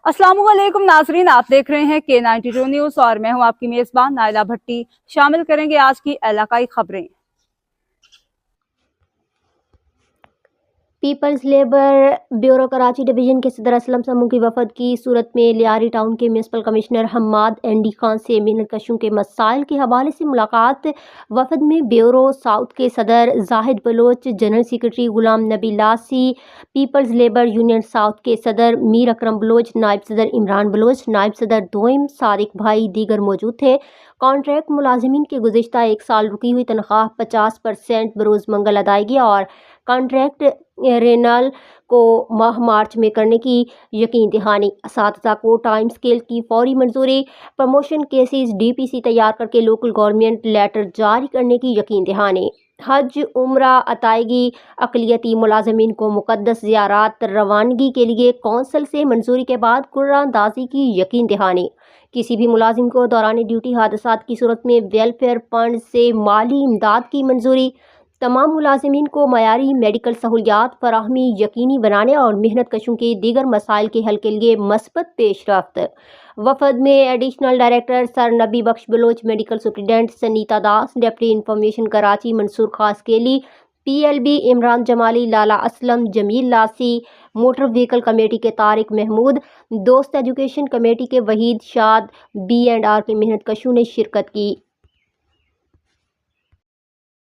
अस्सलाम वालेकुम नाजरीन, आप देख रहे हैं K92 न्यूज़ और मैं हूं आपकी मेज़बान नाइला भट्टी। शामिल करेंगे आज की इलाकाई खबरें। People's Labour Bureau Karachi division के सदर असलम समूह की वफद की सूरत में लियारी टाउन के म्यूनसिपल कमिश्नर हम्माद एंडी खान से मेहनत कशों के मसाइल के हवाले से मुलाकात। वफद में ब्यूरो साउथ के सदर Zahid Bloch, general secretary Ghulam Nabi लासी, पीपल्स लेबर यूनियन साउथ के सदर मीर अकरम बलोच, नायब सदर इमरान बलोच, नायब सदर दोइम सादिक भाई दीगर मौजूद थे। कॉन्ट्रैक्ट मुलाजिमीन की गुज़िश्ता एक साल रुकी हुई तनख्वाह 50% बरोज़ मंगल अदायगी और कॉन्ट्रैक्ट रेनल को माह मार्च में करने की यकीन दहानी। असातिज़ा को टाइम स्केल की फौरी मंजूरी, प्रमोशन केसेस DPC तैयार करके लोकल गवर्नमेंट लेटर जारी करने की यकीन दहानी। हज उम्रा अतायगी, अक़लियती मुलाजमीन को मुक़द्दस ज़ियारात रवानगी के लिए कौंसल से मंजूरी के बाद कुर्रानदाजी की यकीन दहानी। किसी भी मुलाजिम को दौरान ड्यूटी हादसात की सूरत में वेलफेयर फंड से माली इमदाद की मंजूरी। तमाम मुलाजिमीन को मयारी मेडिकल सहूलियात फराहमी यकीनी बनाने और मेहनत कशों के दीगर मसाइल के हल के लिए मस्बत पेशरफ्त। वफद में additional director sir Nabi Bakhsh Baloch, medical superintendent Sunita Das, deputy information Karachi Mansoor Khaskheli, PLB Imran Jamali, Lala Aslam, Jamil Lasi, motor vehicle committee के तारिक महमूद, दोस्त एजुकेशन कमेटी के वहीद शाद, B&R के मेहनत कशों ने शिरकत की।